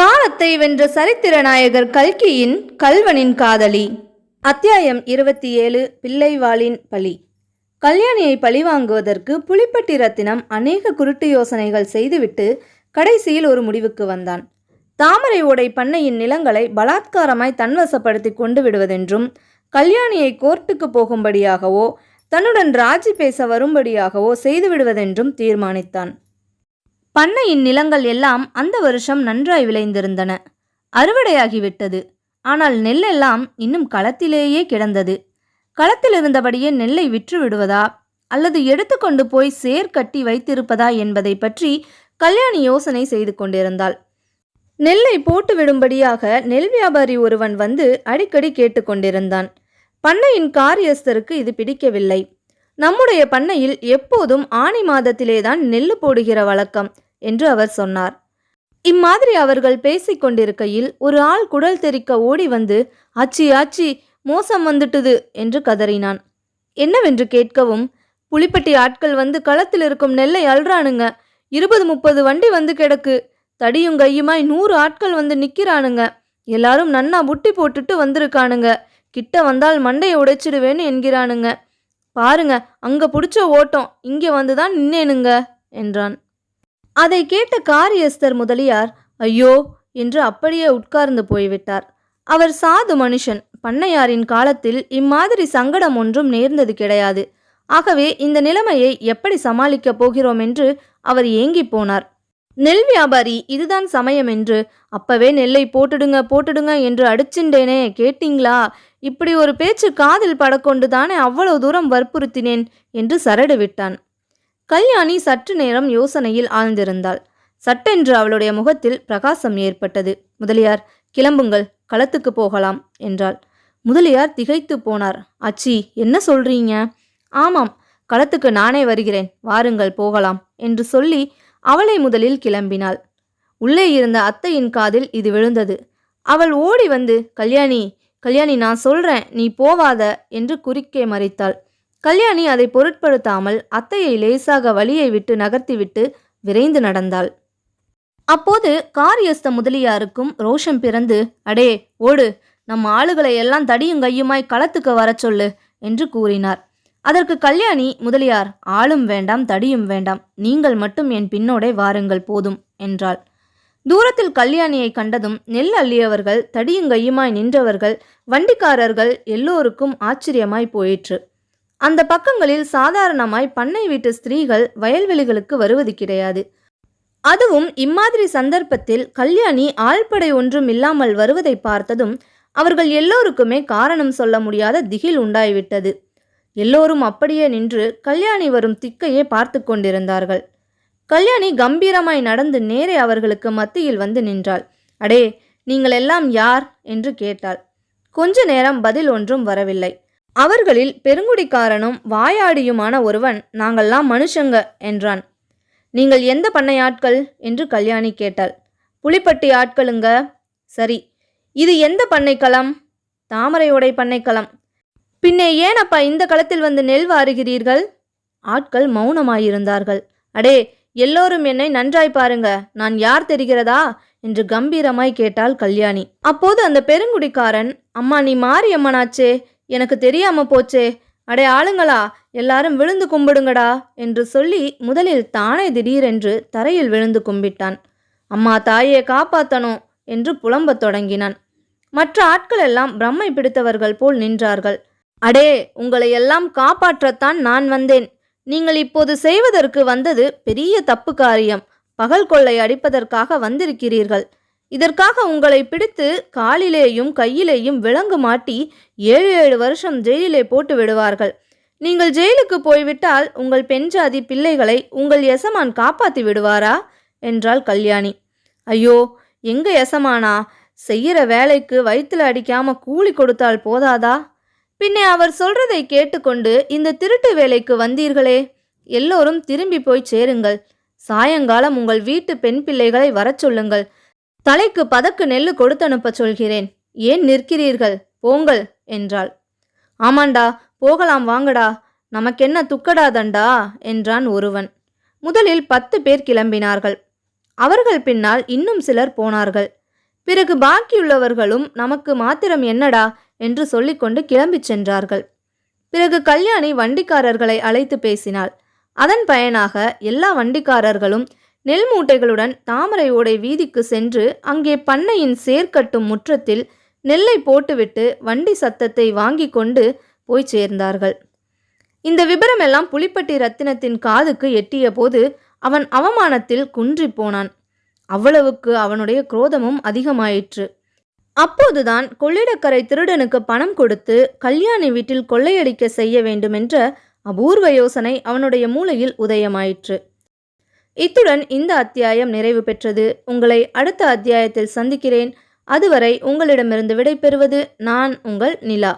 காலத்தை வென்ற சரித்திர நாயகர் கல்கியின் கல்வனின் காதலி. அத்தியாயம் 27. பிள்ளைவாளின் பழி. கல்யாணியை பழிவாங்குவதற்கு புலிப்பட்டி ரத்தினம் அநேக குருட்டு யோசனைகள் செய்துவிட்டு கடைசியில் ஒரு முடிவுக்கு வந்தான். தாமரை ஓடை பண்ணையின் நிலங்களை பலாத்காரமாய் தன்வசப்படுத்தி கொண்டு விடுவதென்றும், கல்யாணியை கோர்ட்டுக்கு போகும்படியாகவோ தன்னுடன் ராஜி பேச வரும்படியாகவோ செய்துவிடுவதென்றும் தீர்மானித்தான். பண்ணையின் நிலங்கள் எல்லாம் அந்த வருஷம் நன்றாய் விளைந்திருந்தன. அறுவடையாகிவிட்டது. ஆனால் நெல்லெல்லாம் இன்னும் களத்திலேயே கிடந்தது. களத்தில் இருந்தபடியே நெல்லை விற்று விடுவதா அல்லது எடுத்துக்கொண்டு போய் சேர் கட்டி வைத்திருப்பதா என்பதை பற்றி கல்யாணி யோசனை செய்து கொண்டிருந்தாள். நெல்லை போட்டு விடும்படியாக நெல் வியாபாரி ஒருவன் வந்து அடிக்கடி கேட்டுக்கொண்டிருந்தான். பண்ணையின் காரியஸ்தருக்கு இது பிடிக்கவில்லை. நம்முடைய பண்ணையில் எப்போதும் ஆனி மாதத்திலேதான் நெல்லு போடுகிற வழக்கம் என்று அவர் சொன்னார். இம்மாதிரி அவர்கள் பேசிக்கொண்டிருக்கையில் ஒரு ஆள் குடல் தெறிக்க ஓடி வந்து, ஆச்சி ஆச்சி, மோசம் வந்துட்டுது என்று கதறினான். என்னவென்று கேட்கவும், புலிப்பட்டி ஆட்கள் வந்து களத்தில் இருக்கும் நெல்லை அல்றானுங்க. 20-30 வண்டி வந்து கிடக்கு. தடியும் கையுமாய் 100 ஆட்கள் வந்து நிக்கிறானுங்க. எல்லாரும் நன்னா புட்டி போட்டுட்டு வந்திருக்கானுங்க. கிட்ட வந்தால் மண்டையை உடைச்சிடுவேன்னு என்கிறானுங்க. பாருங்க, அங்க புடிச்ச ஓட்டம், இங்கே வந்துதான் நின்னேனுங்க என்றான். அதை கேட்ட காரியஸ்தர் முதலியார் ஐயோ என்று அப்படியே உட்கார்ந்து போய்விட்டார். அவர் சாது மனுஷன். பண்ணையாரின் காலத்தில் இம்மாதிரி சங்கடம் ஒன்றும் நேர்ந்தது கிடையாது. ஆகவே இந்த நிலைமையை எப்படி சமாளிக்கப் போகிறோம் என்று அவர் ஏங்கி போனார். நெல் வியாபாரி இதுதான் சமயம் என்று, அப்பவே நெல்லை போட்டுடுங்க போட்டுடுங்க என்று அடிச்சுண்டேனே, கேட்டீங்களா? இப்படி ஒரு பேச்சு காதில் படக்கொண்டு தானே அவ்வளவு தூரம் வற்புறுத்தினேன் என்று சரடு விட்டான். கல்யாணி சற்று நேரம் யோசனையில் ஆழ்ந்திருந்தாள். சட்டென்று அவளுடைய முகத்தில் பிரகாசம் ஏற்பட்டது. முதலியார், கிளம்புங்கள், களத்துக்கு போகலாம் என்றாள். முதலியார் திகைத்து போனார். அச்சி, என்ன சொல்றீங்க? ஆமாம், களத்துக்கு நானே வருகிறேன், வாருங்கள் போகலாம் என்று சொல்லி அவளை முதலில் கிளம்பினாள். உள்ளே இருந்த அத்தையின் காதில் இது விழுந்தது. அவள் ஓடி வந்து, கல்யாணி கல்யாணி, நான் சொல்றேன், நீ போவாத என்று குறுக்கே மறித்தாள். கல்யாணி அதை பொருட்படுத்தாமல் அத்தையை லேசாக வழியை விட்டு நகர்த்திவிட்டு விரைந்து நடந்தாள். அப்போது காரியஸ்த முதலியாருக்கும் ரோஷம் பிறந்து, அடே ஓடு, நம் ஆளுகளை எல்லாம் தடியும் கையுமாய் களத்துக்கு வர சொல்லு என்று கூறினார். அதற்கு கல்யாணி, முதலியார், ஆளும் வேண்டாம் தடியும் வேண்டாம், நீங்கள் மட்டும் என் பின்னோடே வாருங்கள் போதும் என்றாள். தூரத்தில் கல்யாணியை கண்டதும் நெல் அள்ளியவர்கள், தடியுங்கையுமாய் நின்றவர்கள், வண்டிக்காரர்கள் எல்லோருக்கும் ஆச்சரியமாய் போயிற்று. அந்த பக்கங்களில் சாதாரணமாய் பண்ணை வீட்டு ஸ்திரீகள் வயல்வெளிகளுக்கு வருவது கிடையாது. அதுவும் இம்மாதிரி சந்தர்ப்பத்தில் கல்யாணி ஆள்படை ஒன்றும் இல்லாமல் வருவதை பார்த்ததும் அவர்கள் எல்லோருக்குமே காரணம் சொல்ல முடியாத திகில் உண்டாய்விட்டது. எல்லோரும் அப்படியே நின்று கல்யாணி வரும் திக்கையே பார்த்து கொண்டிருந்தார்கள். கல்யாணி கம்பீரமாய் நடந்து நேரே அவர்களுக்கு மத்தியில் வந்து நின்றாள். அடே, நீங்கள் எல்லாம் யார் என்று கேட்டாள். கொஞ்ச நேரம் பதில் ஒன்றும் வரவில்லை. அவர்களில் பெருங்குடிக்காரனும் வாயாடியுமான ஒருவன், நாங்கள்லாம் மனுஷங்க என்றான். நீங்கள் எந்த பண்ணை ஆட்கள் என்று கல்யாணி கேட்டாள். புலிப்பட்டி ஆட்களுங்க. சரி, இது எந்த பண்ணைக்களம்? தாமரையோடை பண்ணைக்களம். பின்னே ஏனப்பா இந்த களத்தில் வந்து நெல் வாருகிறீர்கள்? ஆட்கள் மௌனமாயிருந்தார்கள். அடே, எல்லோரும் என்னை நன்றாய் பாருங்க, நான் யார் தெரிகிறதா என்று கம்பீரமாய் கேட்டாள் கல்யாணி. அப்போது அந்த பெருங்குடிக்காரன், அம்மா நீ மாரியம்மனாச்சே, எனக்கு தெரியாம போச்சே, அடே ஆளுங்களா, எல்லாரும் விழுந்து கும்பிடுங்கடா என்று சொல்லி முதலில் தானே திடீரென்று தரையில் விழுந்து கும்பிட்டான். அம்மா தாயே காப்பாத்தணும் என்று புலம்பத் தொடங்கினான். மற்ற ஆட்கள் எல்லாம் பிரம்மை பிடித்தவர்கள் போல் நின்றார்கள். அடே, உங்களை எல்லாம் காப்பாற்றத்தான் நான் வந்தேன். நீங்கள் இப்போது செய்வதற்கு வந்தது பெரிய தப்பு காரியம். பகல் கொள்ளை அடிப்பதற்காக வந்திருக்கிறீர்கள். இதற்காக உங்களை பிடித்து காலிலேயும் கையிலேயும் விலங்கு மாட்டி 7 வருஷம் ஜெயிலிலே போட்டு விடுவார்கள். நீங்கள் ஜெயிலுக்கு போய்விட்டால் உங்கள் பெண் ஜாதி பிள்ளைகளை உங்கள் எசமான் காப்பாற்றி விடுவாரா என்றாள் கல்யாணி. ஐயோ, எங்க எசமானா? செய்கிற வேலைக்கு வயிற்றுல அடிக்காம கூலி கொடுத்தால் போதாதா? பின்னே அவர் சொல்றதை கேட்டுக்கொண்டு இந்த திருட்டு வேலைக்கு வந்தீர்களே, எல்லோரும் திரும்பி போய் சேருங்கள். சாயங்காலம் உங்கள் வீட்டு பெண் பிள்ளைகளை வரச் சொல்லுங்கள். தலைக்கு பதக்கு நெல்லு கொடுத்தனுப்ப சொல்கிறேன். ஏன் நிற்கிறீர்கள்? போங்கள் என்றாள். ஆமாண்டா, போகலாம் வாங்கடா, நமக்கென்ன துக்கடாதண்டா என்றான் ஒருவன். முதலில் 10 பேர் கிளம்பினார்கள். அவர்கள் பின்னால் இன்னும் சிலர் போனார்கள். பிறகு பாக்கியுள்ளவர்களும் நமக்கு மாத்திரம் என்னடா என்று சொல்லிக்கொண்டு கிளம்பிச் சென்றார்கள். பிறகு கல்யாணி வண்டிக்காரர்களை அழைத்து பேசினாள். அதன் பயனாக எல்லா வண்டிக்காரர்களும் நெல் மூட்டைகளுடன் தாமரை ஓடை வீதிக்கு சென்று அங்கே பண்ணையின் சேர்க்கட்டும் முற்றத்தில் நெல்லை போட்டுவிட்டு வண்டி சத்தத்தை வாங்கி கொண்டு போய் சேர்ந்தார்கள். இந்த விபரமெல்லாம் புலிப்பட்டி ரத்தினத்தின் காதுக்கு எட்டிய போது அவன் அவமானத்தில் குன்றி போனான். அவ்வளவுக்கு அவனுடைய குரோதமும் அதிகமாயிற்று. அப்போதுதான் கொள்ளிடக்கரை திருடனுக்கு பணம் கொடுத்து கல்யாணி வீட்டில் கொள்ளையடிக்க செய்ய வேண்டுமென்ற அபூர்வ யோசனை அவனுடைய மூளையில் உதயமாயிற்று. இத்துடன் இந்த அத்தியாயம் நிறைவு பெற்றது. உங்களை அடுத்த அத்தியாயத்தில் சந்திக்கிறேன். அதுவரை உங்களிடமிருந்து விடை பெறுவது நான் உங்கள் நிலா.